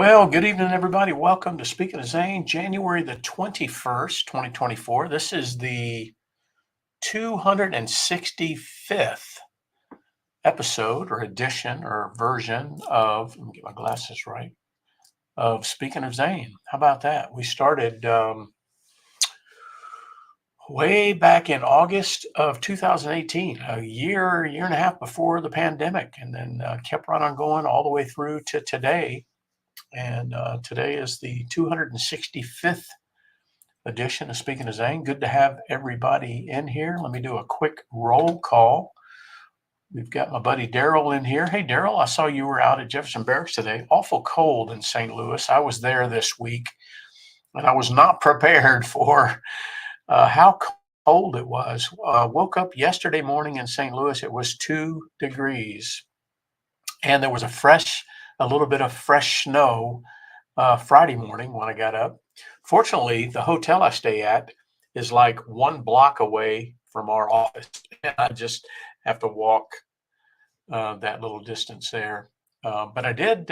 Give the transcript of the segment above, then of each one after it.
Well, good evening, everybody. Welcome to Speaking of Zane, January the 21st, 2024. This is the 265th episode or edition or version of, let me get my glasses right, of Speaking of Zane. How about that? We started way back in August of 2018, a year and a half before the pandemic, and then kept right on going all the way through to today. And today is the 265th edition of Speaking of Zane. Good to have everybody in here. Let me do a quick roll call. We've got my buddy Daryl in here. Hey, Daryl, I saw you were out at Jefferson Barracks today. Awful cold in St. Louis. I was there this week, and I was not prepared for how cold it was. Woke up yesterday morning in St. Louis. It was 2 degrees, and there was a little bit of fresh snow Friday morning when I got up. Fortunately, the hotel I stay at is like 1 block away from our office, and I just have to walk that little distance there. But I did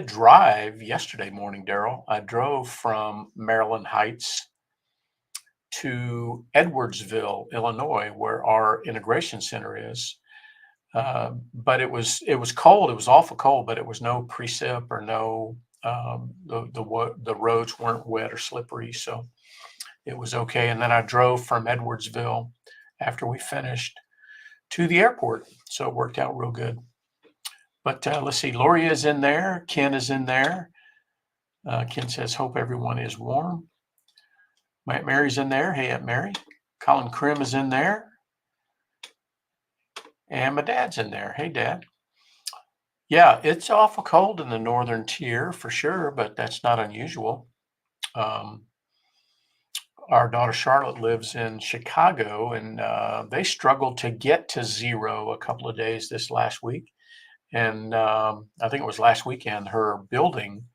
drive yesterday morning, Daryl. I drove from Maryland Heights to Edwardsville, Illinois, where our integration center is. But it was cold. It was awful cold, but it was no precip or no the roads weren't wet or slippery, so it was okay. And then I drove from Edwardsville after we finished to the airport, so it worked out real good. But let's see, Lori is in there. Ken is in there. Ken says, "Hope everyone is warm." Aunt Mary's in there. Hey, Aunt Mary. Colin Krim is in there. And my dad's in there. Hey, Dad. Yeah, it's awful cold in the northern tier for sure, but that's not unusual. Um, our daughter Charlotte lives in Chicago, and they struggled to get to 0 a couple of days this last week. And I think it was last weekend, her building,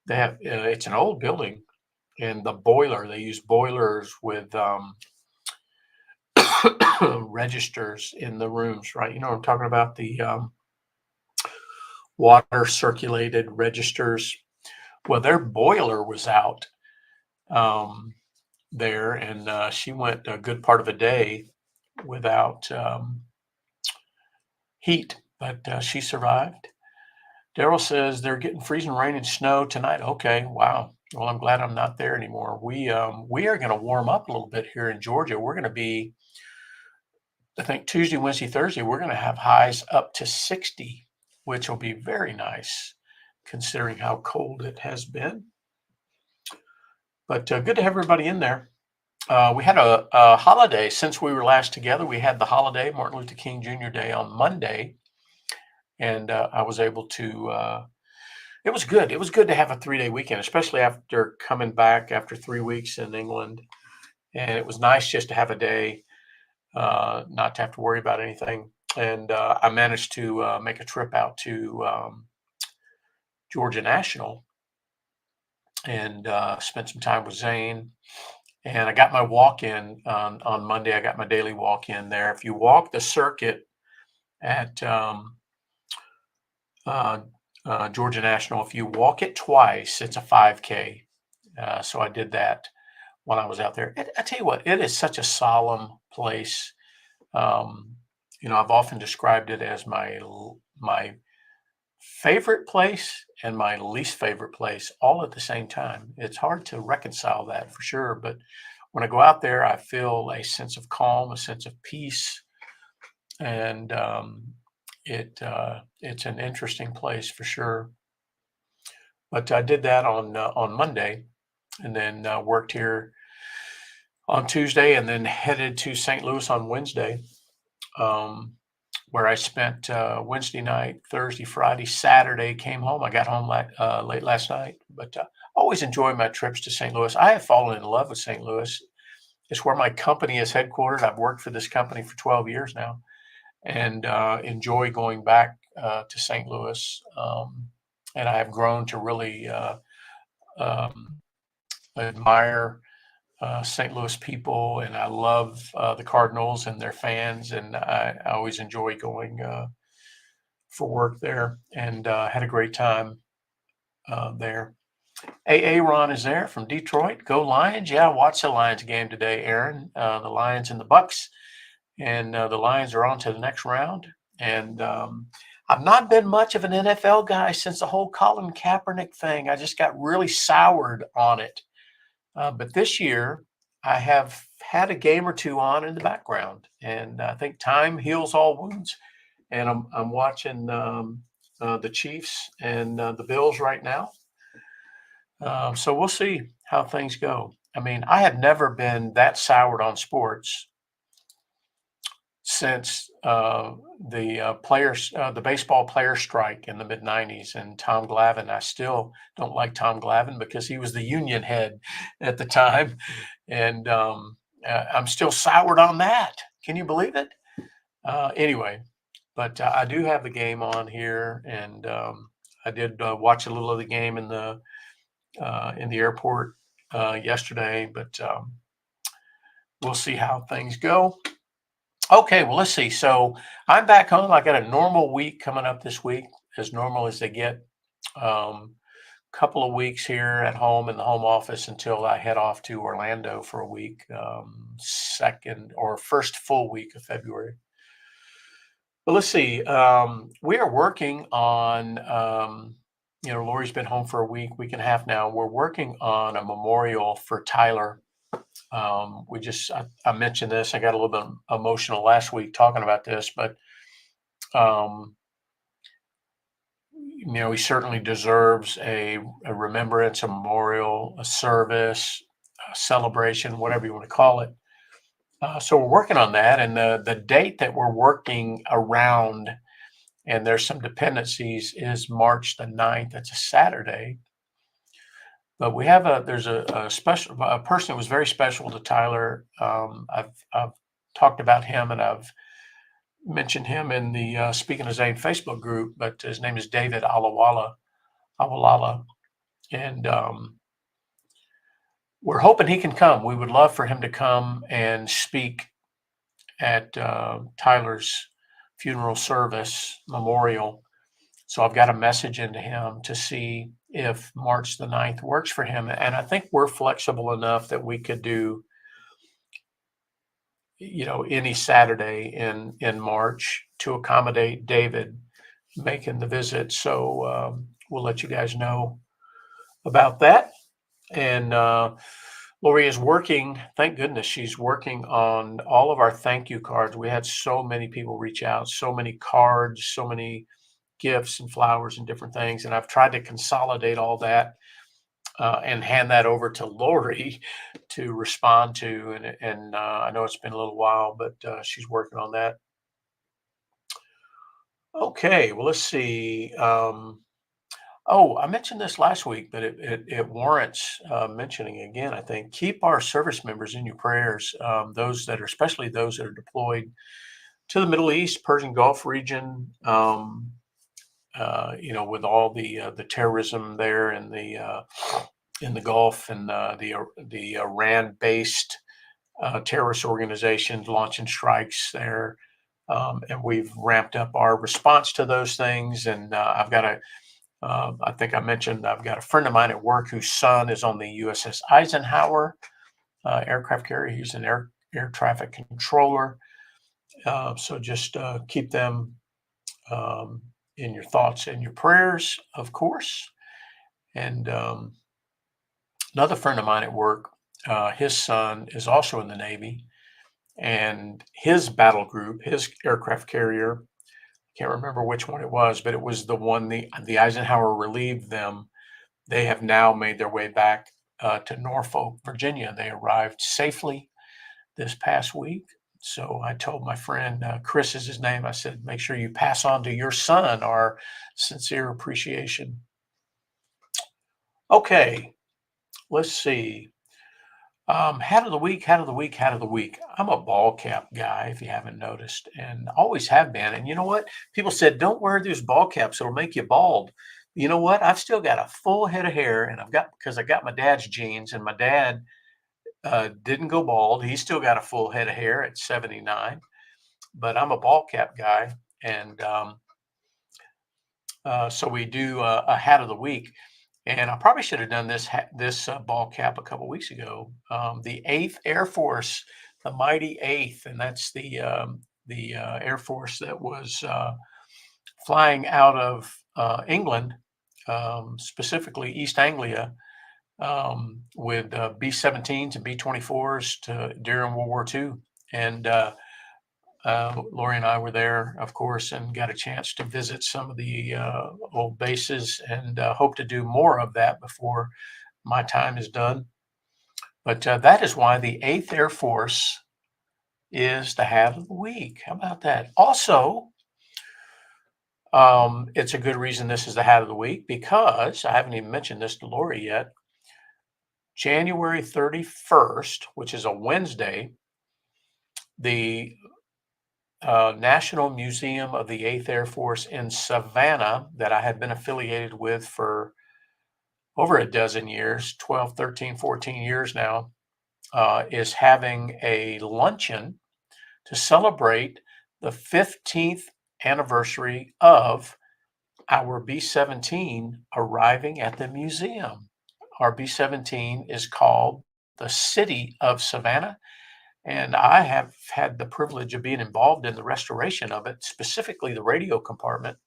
they have, it's an old building, and the boiler, they use boilers with registers in the rooms, right? You know what I'm talking about? The water circulated registers. Well, their boiler was out there, and she went a good part of a day without heat, but she survived. Daryl says they're getting freezing rain and snow tonight. Okay, wow. Well, I'm glad I'm not there anymore. We are going to warm up a little bit here in Georgia. We're going to be, I think Tuesday, Wednesday, Thursday, we're going to have highs up to 60, which will be very nice considering how cold it has been. But good to have everybody in there. We had a holiday since we were last together. We had the holiday, Martin Luther King Jr. Day on Monday, and I was able to, it was good. It was good to have a 3-day weekend, especially after coming back after 3 weeks in England. And it was nice just to have a day, not to have to worry about anything. And I managed to make a trip out to Georgia National and spent some time with Zane. And I got my walk-in on Monday. I got my daily walk-in there. If you walk the circuit at Georgia National, if you walk it twice, it's a 5K. So I did that when I was out there. I tell you what, it is such a solemn place. I've often described it as my favorite place and my least favorite place all at the same time. It's hard to reconcile that for sure. But when I go out there, I feel a sense of calm, a sense of peace, and it's an interesting place for sure. But I did that on Monday, and then worked here on Tuesday, and then headed to St. Louis on Wednesday, where I spent Wednesday night, Thursday, Friday, Saturday. Came home. I got home late last night. But always enjoy my trips to St. Louis. I have fallen in love with St. Louis. It's where my company is headquartered. I've worked for this company for 12 years now, and enjoy going back to St. Louis. And I have grown to really admire St. Louis people, and I love the Cardinals and their fans, and I always enjoy going for work there, and had a great time there. Ron is there from Detroit. Go Lions! Yeah, watch the Lions game today, Aaron. The Lions and the Bucks, and the Lions are on to the next round. And I've not been much of an NFL guy since the whole Colin Kaepernick thing. I just got really soured on it. But this year, I have had a game or two on in the background, and I think time heals all wounds. And I'm watching the Chiefs and the Bills right now. So we'll see how things go. I mean, I have never been that soured on sports since the baseball player strike in the mid '90s, and Tom Glavine. I still don't like Tom Glavine because he was the union head at the time, and I'm still soured on that. Can you believe it? Anyway, but I do have the game on here, and I did watch a little of the game in the airport yesterday, but we'll see how things go. Okay, well, let's see. So I'm back home. I got a normal week coming up this week, as normal as they get. Couple of weeks here at home in the home office until I head off to Orlando for a week, second or first full week of February. But let's see. We are working on, Lori's been home for a week and a half now. We're working on a memorial for Tyler. I mentioned this. I got a little bit emotional last week talking about this, but um, he certainly deserves a remembrance, a memorial, a service, a celebration, whatever you want to call it. So we're working on that, and the date that we're working around, and there's some dependencies, is March the 9th. That's a Saturday. But there's a person that was very special to Tyler. I've talked about him, and I've mentioned him in the Speaking of Zane Facebook group, but his name is David Awalala, and we're hoping he can come. We would love for him to come and speak at Tyler's funeral service memorial. So I've got a message into him to see if March the 9th works for him. And I think we're flexible enough that we could do, any Saturday in March to accommodate David making the visit. So we'll let you guys know about that. And Lori is working, thank goodness, she's working on all of our thank you cards. We had so many people reach out, so many cards, so many gifts and flowers and different things. And I've tried to consolidate all that and hand that over to Lori to respond to. And I know it's been a little while, but she's working on that. Okay, well, let's see. Oh, I mentioned this last week, but it warrants mentioning again. I think keep our service members in your prayers. Especially those that are deployed to the Middle East, Persian Gulf region. With all the terrorism there in the Gulf, and the Iran-based terrorist organizations launching strikes there, and we've ramped up our response to those things. And I think I mentioned I've got a friend of mine at work whose son is on the USS Eisenhower aircraft carrier. He's an air traffic controller. So just keep them in your thoughts and your prayers, of course. And another friend of mine at work, his son is also in the Navy, and his battle group, his aircraft carrier, can't remember which one it was, but it was the one the Eisenhower relieved them. They have now made their way back to Norfolk, Virginia. They arrived safely this past week. So I told my friend, Chris is his name, I said, make sure you pass on to your son our sincere appreciation. Okay, let's see. Hat of the week. I'm a ball cap guy, if you haven't noticed, and always have been. And you know what? People said, don't wear these ball caps, it'll make you bald. You know what? I've still got a full head of hair, and because I got my dad's genes, and my dad didn't go bald. He's still got a full head of hair at 79, but I'm a ball cap guy. And so we do a hat of the week. And I probably should have done this ball cap a couple weeks ago. The Eighth Air Force, the mighty Eighth, and that's the Air Force that was flying out of England, specifically East Anglia, with B-17s and B-24s during World War II. And Lori and I were there, of course, and got a chance to visit some of the old bases, and hope to do more of that before my time is done. But that is why the Eighth Air Force is the hat of the week. How about that? Also, it's a good reason this is the hat of the week because I haven't even mentioned this to Lori yet. January 31st, which is a Wednesday, the National Museum of the Eighth Air Force in Savannah, that I had been affiliated with for over a dozen years, 12, 13, 14 years now, is having a luncheon to celebrate the 15th anniversary of our B-17 arriving at the museum. Our B-17 is called the City of Savannah, and I have had the privilege of being involved in the restoration of it, specifically the radio compartment.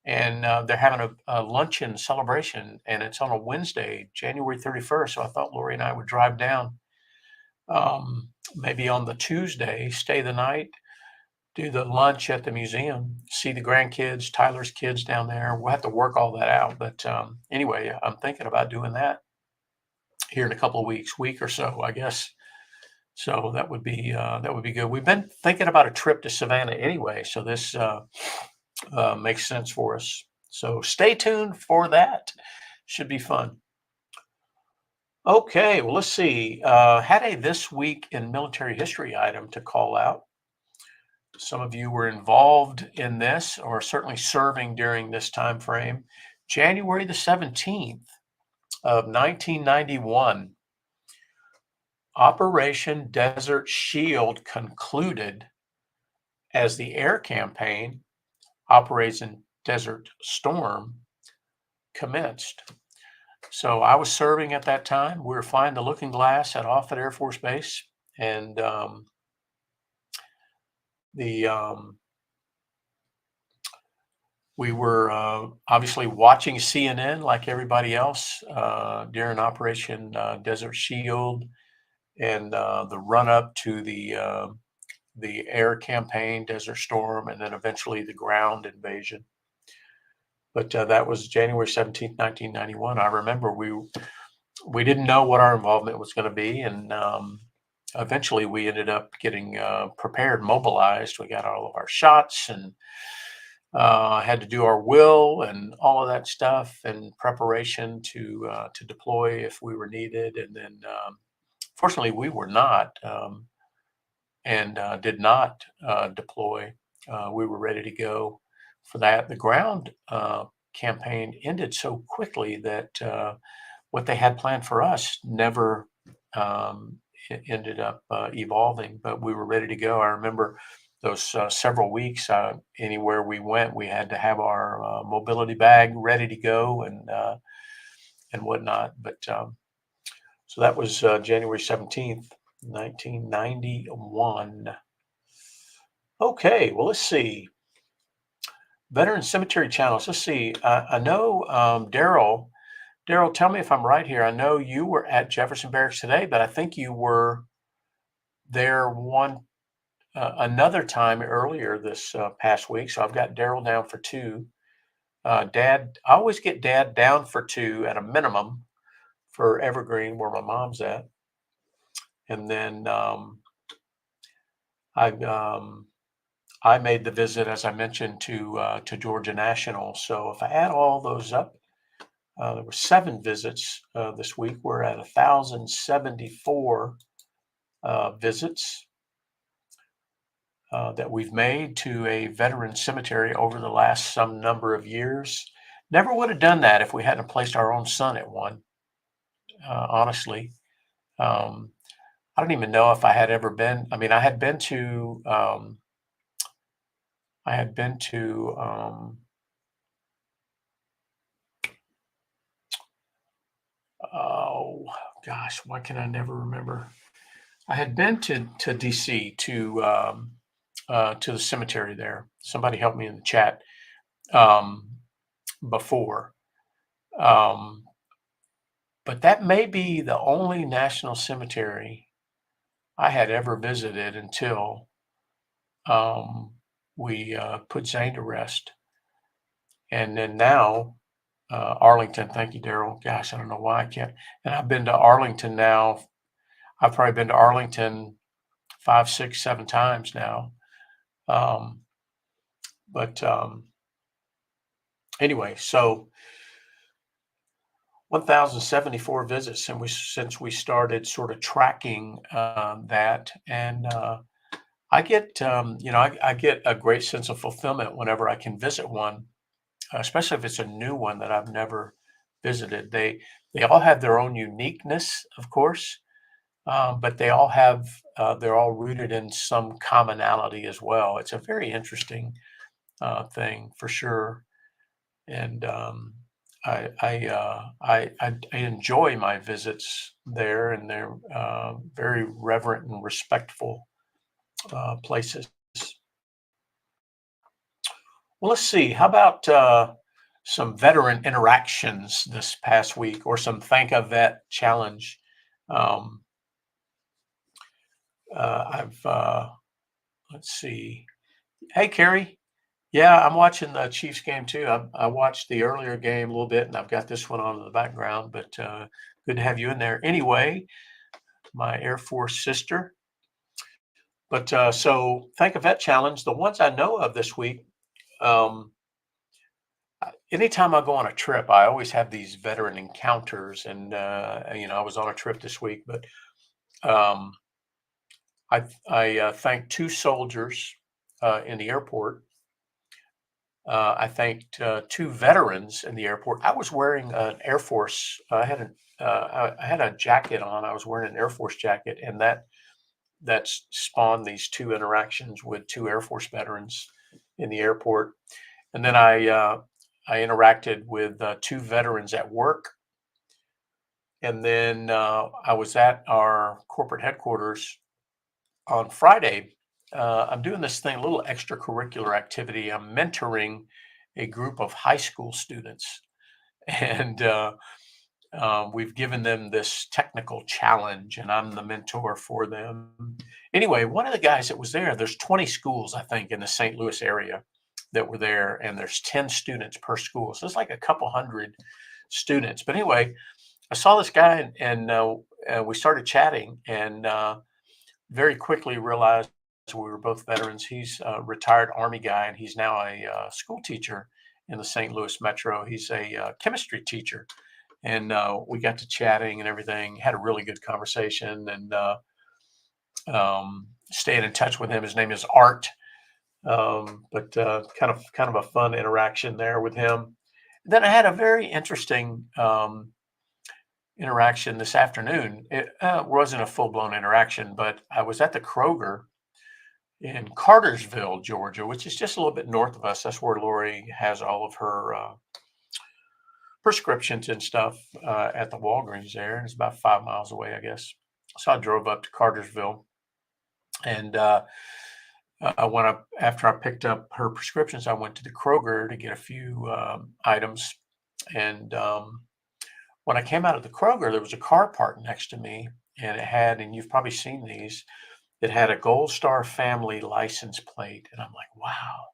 And they're having a luncheon celebration, and it's on a Wednesday, January 31st. So I thought Lori and I would drive down, maybe on the Tuesday, stay the night, do the lunch at the museum, see the grandkids, Tyler's kids down there. We'll have to work all that out. But anyway, I'm thinking about doing that here in a couple of weeks, week or so, I guess. So that would be good. We've been thinking about a trip to Savannah anyway, so this makes sense for us. So stay tuned for that. Should be fun. Okay, well, let's see. Had a this week in military history item to call out. Some of you were involved in this, or certainly serving during this time frame. January the 17th of 1991, Operation Desert Shield concluded as the air campaign, Operation Desert Storm, commenced. So I was serving at that time. We were flying the Looking Glass at Offutt Air Force Base, and the we were obviously watching CNN like everybody else during Operation Desert Shield and the run up to the air campaign, Desert Storm, and then eventually the ground invasion. But that was January 17th, 1991. I remember we didn't know what our involvement was going to be, and eventually we ended up getting prepared, mobilized. We got all of our shots and had to do our will and all of that stuff in preparation to deploy if we were needed. And then, fortunately, we were not and did not deploy. We were ready to go for that. The ground campaign ended so quickly that what they had planned for us never ended up evolving, but we were ready to go. I remember those several weeks, anywhere we went, we had to have our mobility bag ready to go and whatnot. But so that was January 17th, 1991. Okay, well, let's see. Veteran Cemetery Channels. Let's see. I know Daryl. Daryl, tell me if I'm right here. I know you were at Jefferson Barracks today, but I think you were there another time earlier this past week. So I've got Daryl down for two. Dad, I always get Dad down for two at a minimum for Evergreen, where my mom's at, and then I made the visit, as I mentioned, to Georgia National. So if I add all those up, there were 7 visits this week. We're at 1,074 visits that we've made to a veteran cemetery over the last some number of years. Never would have done that if we hadn't placed our own son at one, honestly. I don't even know if I had ever been. I mean, I had been to Gosh, why can I never remember? I had been to DC to the cemetery there. Somebody helped me in the chat um, before, um, but that may be the only national cemetery I had ever visited until um, we put Zane to rest. And then now, Arlington, thank you, Daryl. Gosh, I don't know why I can't. And I've been to Arlington now. I've probably been to Arlington 5, 6, 7 times now. Um, but anyway, so 1,074 visits, and since we started sort of tracking that, and I get I get a great sense of fulfillment whenever I can visit one, especially if it's a new one that I've never visited. They all have their own uniqueness, of course, but they're all rooted in some commonality as well. It's a very interesting thing for sure, and I enjoy my visits there, and they're very reverent and respectful places. Well, let's see. How about some veteran interactions this past week, or some Thank a Vet challenge? Um, I've Let's see. Hey, Carrie. Yeah, I'm watching the Chiefs game too. I watched the earlier game a little bit, and I've got this one on in the background. But good to have you in there. Anyway, my Air Force sister. But so, Thank a Vet challenge. The ones I know of this week. Um, Anytime I go on a trip, I always have these veteran encounters, and I was on a trip this week, but um, I thanked two soldiers in the airport. I thanked two veterans in the airport. I was wearing an Air Force. I had a jacket on. I was wearing an Air Force jacket, and that spawned these two interactions with two Air Force veterans in the airport. And then I interacted with two veterans at work, and then I was at our corporate headquarters on Friday. I'm doing this thing, a little extracurricular activity. I'm mentoring a group of high school students, and we've given them this technical challenge, and I'm the mentor for them. Anyway, one of the guys that was there's 20 schools, I think, in the St. Louis area that were there, and there's 10 students per school. So it's like a couple hundred students. But anyway, I saw this guy, and we started chatting, and very quickly realized we were both veterans. He's a retired Army guy, and he's now a school teacher in the St. Louis metro. He's a chemistry teacher, and we got to chatting and everything. Had a really good conversation, and staying in touch with him. His name is Art, but kind of a fun interaction there with him. Then I had a very interesting interaction this afternoon. It wasn't a full blown interaction, but I was at the Kroger in Cartersville, Georgia, which is just a little bit north of us. That's where Lori has all of her prescriptions and stuff at the Walgreens there. And it's about 5 miles away, I guess. So I drove up to Cartersville, and after I picked up her prescriptions, I went to the Kroger to get a few items. And when I came out of the Kroger, there was a car parked next to me, and and you've probably seen these, it had a Gold Star family license plate. And I'm like, wow.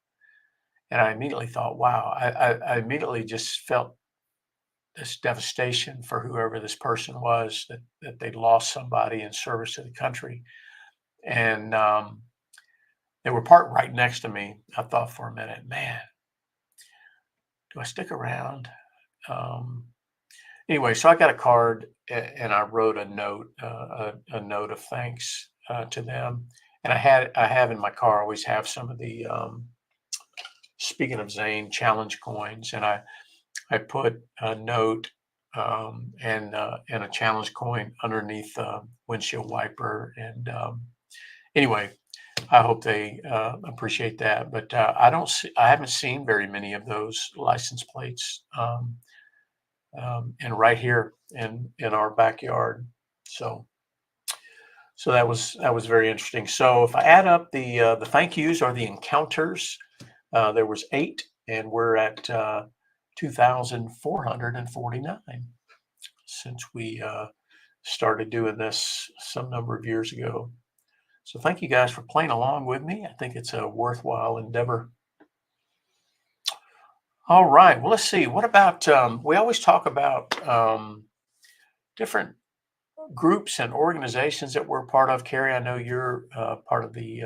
And I immediately thought, wow, I immediately just felt this devastation for whoever this person was, that they'd lost somebody in service to the country. And they were parked right next to me. I thought for a minute, man, do I stick around? Um, Anyway, so I got a card, and I wrote a note, a note of thanks to them. And I have in my car, I always have some of the speaking of Zane challenge coins, and I put a note and a challenge coin underneath the windshield wiper. And anyway, I hope they appreciate that. But I haven't seen very many of those license plates. And right here in our backyard. So that was very interesting. So if I add up the thank yous or the encounters, there was 8, and we're at 2,449 since we started doing this some number of years ago. So thank you guys for playing along with me. I think it's a worthwhile endeavor. All right. Well, let's see. What about we always talk about different groups and organizations that we're part of. Carrie, I know you're part of the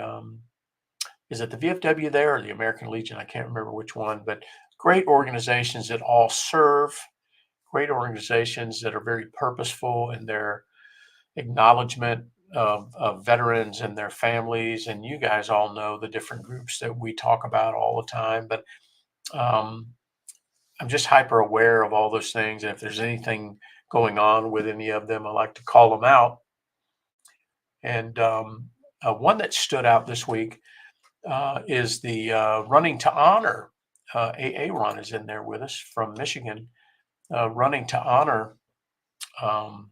is it the VFW there or the American Legion? I can't remember which one, but great organizations that all serve, great organizations that are very purposeful in their acknowledgement of veterans and their families. And you guys all know the different groups that we talk about all the time, but um, I'm just hyper aware of all those things. And if there's anything going on with any of them, I like to call them out. And one that stood out this week is the Running to Honor. AA Run is in there with us from Michigan. Running to Honor um,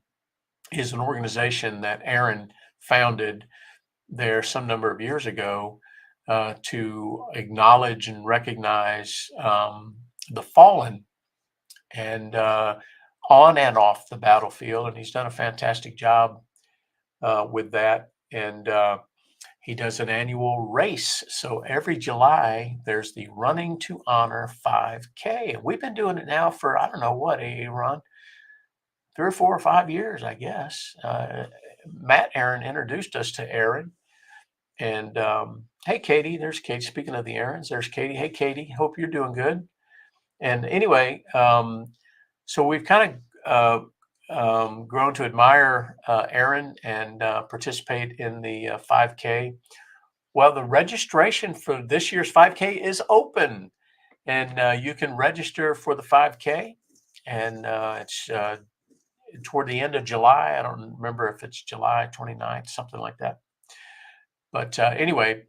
is an organization that Aaron founded there some number of years ago to acknowledge and recognize the fallen and on and off the battlefield. And he's done a fantastic job with that. And he does an annual race. So every July, there's the Running to Honor 5K. And we've been doing it now for, I don't know what, Ron, 3 or 4 or 5 years, I guess. Matt Aaron introduced us to Aaron. And hey, Katie, there's Katie. Speaking of the Aarons, there's Katie. Hey, Katie, hope you're doing good. And anyway, so we've kind of grown to admire Aaron and participate in the 5K. Well, the registration for this year's 5K is open, and you can register for the 5K, and it's toward the end of July. I don't remember if it's July 29th, something like that. But anyway,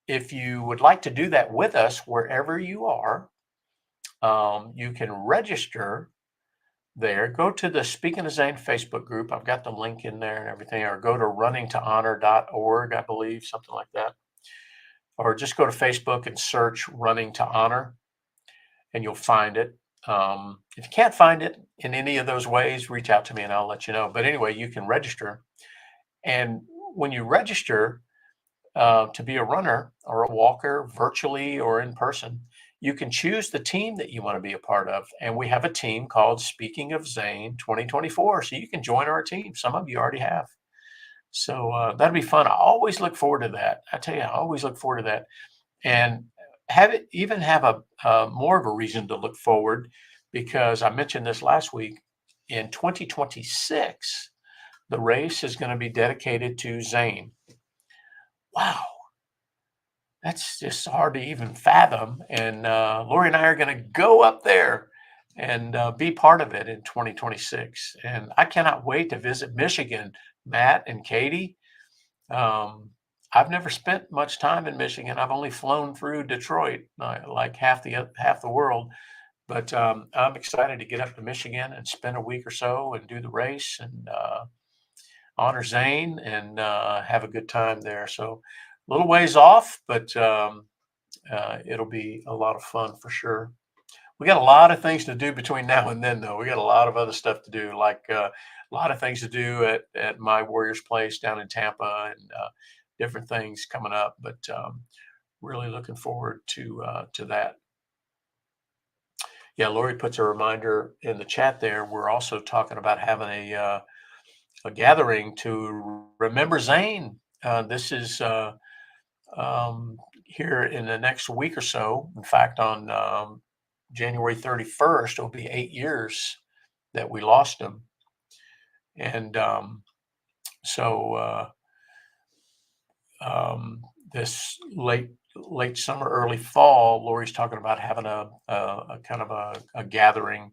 if you would like to do that with us, wherever you are, you can register there. Go to the Speaking of Zane Facebook group. I've got the link in there and everything, or go to runningtohonor.org, I believe, something like that. Or just go to Facebook and search Running to Honor, and you'll find it. If you can't find it in any of those ways, reach out to me and I'll let you know. But anyway, you can register. And when you register to be a runner or a walker, virtually or in person, you can choose the team that you want to be a part of. And we have a team called Speaking of Zane 2024. So you can join our team. Some of you already have. So that'll be fun. I always look forward to that. I tell you, I always look forward to that. And have it even have a more of a reason to look forward, because I mentioned this last week. In 2026, the race is going to be dedicated to Zane. Wow. That's just hard to even fathom. And Lori and I are going to go up there and be part of it in 2026. And I cannot wait to visit Michigan. Matt and Katie, I've never spent much time in Michigan. I've only flown through Detroit, like half the world. But I'm excited to get up to Michigan and spend a week or so and do the race and honor Zane and have a good time there. So a little ways off, but it'll be a lot of fun for sure. We got a lot of things to do between now and then, though. We got a lot of other stuff to do, like a lot of things to do at my Warriors Place down in Tampa, and different things coming up. But really looking forward to that. Yeah, Lori puts a reminder in the chat there. We're also talking about having a gathering to remember Zane. This is here in the next week or so. In fact, on January 31st, it'll be 8 years that we lost him. And so this late summer, early fall, Lori's talking about having a kind of a gathering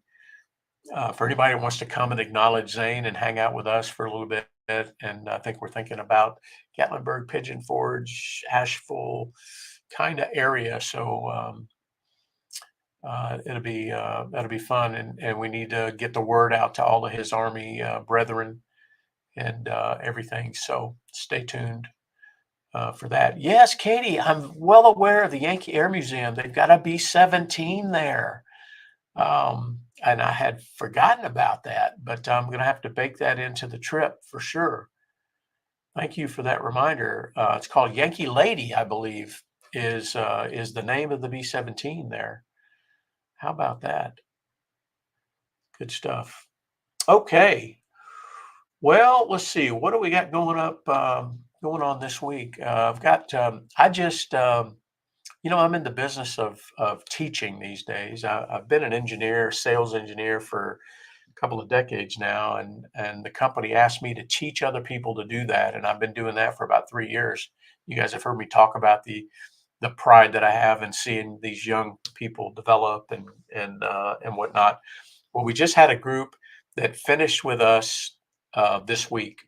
for anybody who wants to come and acknowledge Zane and hang out with us for a little bit. And I think we're thinking about Gatlinburg, Pigeon Forge, Asheville kind of area. So That'll be fun, and we need to get the word out to all of his Army brethren and everything. So stay tuned for that. Yes, Katie, I'm well aware of the Yankee Air Museum. They've got a B-17 there. And I had forgotten about that, but I'm going to have to bake that into the trip for sure. Thank you for that reminder. It's called Yankee Lady, I believe, is the name of the B-17 there. How about that? Good stuff. Okay. Well, let's see. What do we got going on this week? I've got. I'm in the business of teaching these days. I've been an engineer, sales engineer for a couple of decades now, and the company asked me to teach other people to do that, and I've been doing that for about 3 years. You guys have heard me talk about the pride that I have in seeing these young people develop and whatnot. Well, we just had a group that finished with us this week,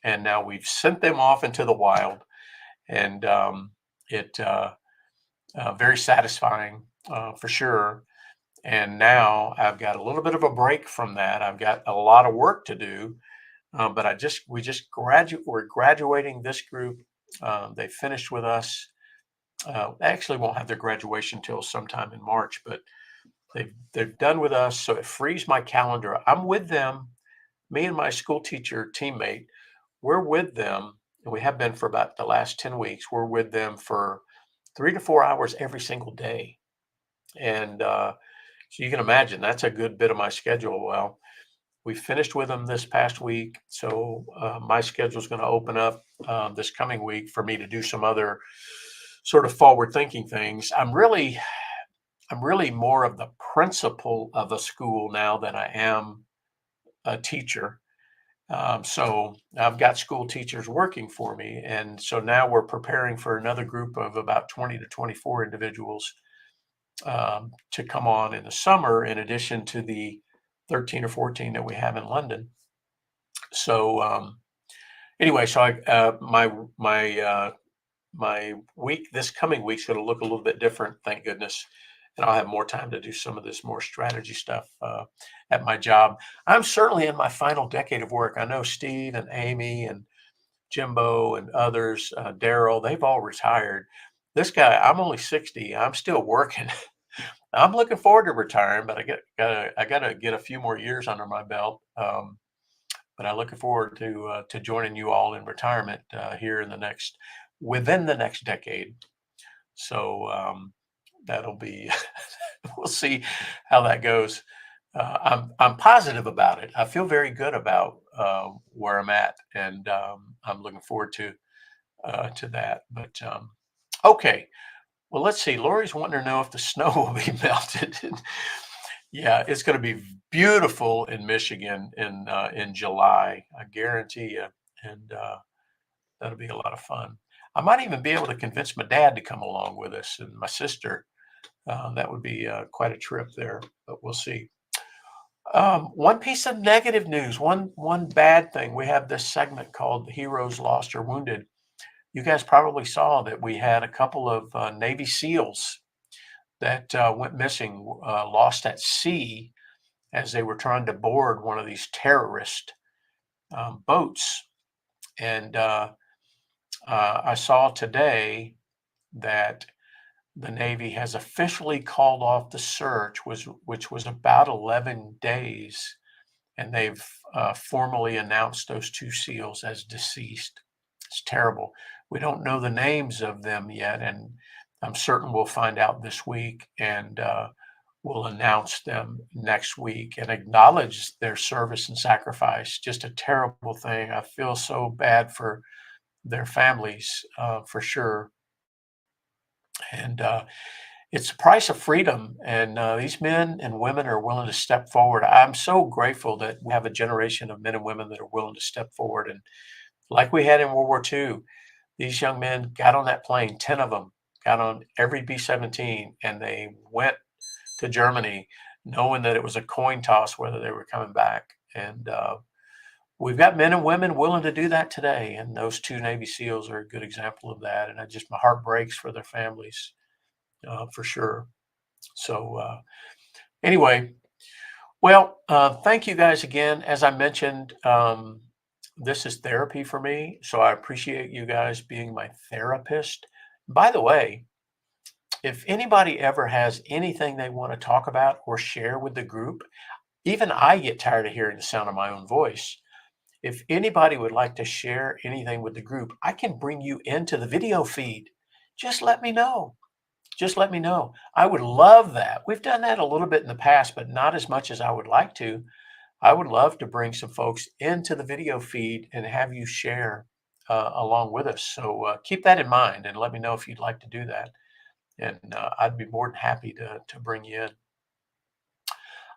and now we've sent them off into the wild, and it very satisfying for sure. And now I've got a little bit of a break from that. I've got a lot of work to do, but we're graduating this group. They finished with us. They actually won't have their graduation till sometime in March, but they've done with us, so it frees my calendar. I'm with them. Me and my school teacher teammate, we're with them, and we have been for about the last 10 weeks. We're with them for 3 to 4 hours every single day. And so you can imagine that's a good bit of my schedule. Well, we finished with them this past week. So my schedule is going to open up this coming week for me to do some other sort of forward thinking things. I'm really more of the principal of a school now than I am a teacher. So I've got school teachers working for me. And so now we're preparing for another group of about 20 to 24 individuals to come on in the summer, in addition to the 13 or 14 that we have in London. So anyway, so my week, this coming week's going to look a little bit different, thank goodness. And I'll have more time to do some of this more strategy stuff at my job. I'm certainly in my final decade of work. I know Steve and Amy and Jimbo and others, Daryl, they've all retired. This guy, I'm only 60. I'm still working. I'm looking forward to retiring, but I gotta get a few more years under my belt. But I'm looking forward to joining you all in retirement here within the next decade. So that'll be we'll see how that goes. I'm positive about it. I feel very good about where I'm at, and I'm looking forward to that. But okay, well, let's see. Lori's wanting to know if the snow will be melted. Yeah, it's going to be beautiful in Michigan in July. I guarantee you, and that'll be a lot of fun. I might even be able to convince my dad to come along with us and my sister. That would be quite a trip there, but we'll see. One piece of negative news, one bad thing. We have this segment called "Heroes Lost or Wounded." You guys probably saw that we had a couple of Navy SEALs that went missing, lost at sea as they were trying to board one of these terrorist boats. And I saw today that the Navy has officially called off the search, which was about 11 days, and they've formally announced those two SEALs as deceased. It's terrible. We don't know the names of them yet, and I'm certain we'll find out this week, and we'll announce them next week and acknowledge their service and sacrifice. Just a terrible thing. I feel so bad for their families, for sure. And it's the price of freedom, and these men and women are willing to step forward. I'm so grateful that we have a generation of men and women that are willing to step forward. And like we had in World War II, these young men got on that plane, 10 of them got on every B-17, and they went to Germany knowing that it was a coin toss whether they were coming back. And we've got men and women willing to do that today. And those two Navy SEALs are a good example of that. And my heart breaks for their families, for sure. So anyway, well, thank you guys again. As I mentioned, this is therapy for me, so I appreciate you guys being my therapist. By the way, if anybody ever has anything they want to talk about or share with the group, even I get tired of hearing the sound of my own voice. If anybody would like to share anything with the group, I can bring you into the video feed. Just let me know. Just let me know. I would love that. We've done that a little bit in the past, but not as much as I would like to. I would love to bring some folks into the video feed and have you share along with us. So keep that in mind and let me know if you'd like to do that. And I'd be more than happy to bring you in.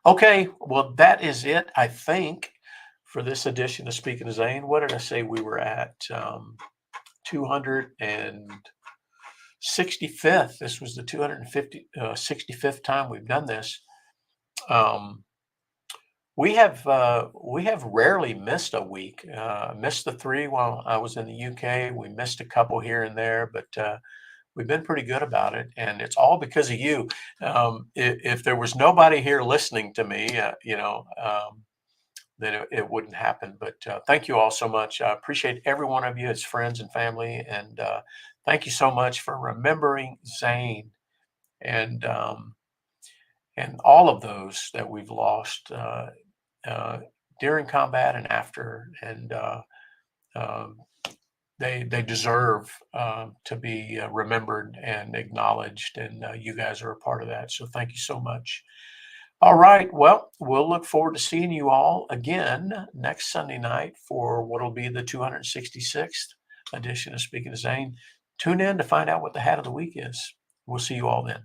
Okay, well, that is it, I think, for this edition of Speaking of Zane. What did I say we were at? 265th. This was the 265th time we've done this. Um, we have rarely missed a week. Missed the three while I was in the UK. We missed a couple here and there, but we've been pretty good about it, and it's all because of you. If there was nobody here listening to me, then it wouldn't happen. But thank you all so much. I appreciate every one of you as friends and family, and thank you so much for remembering Zane and all of those that we've lost uh, during combat and after, and um, they deserve to be remembered and acknowledged, and you guys are a part of that. So thank you so much. All right. Well, we'll look forward to seeing you all again next Sunday night for what will be the 266th edition of Speaking of Zane. Tune in to find out what the hat of the week is. We'll see you all then.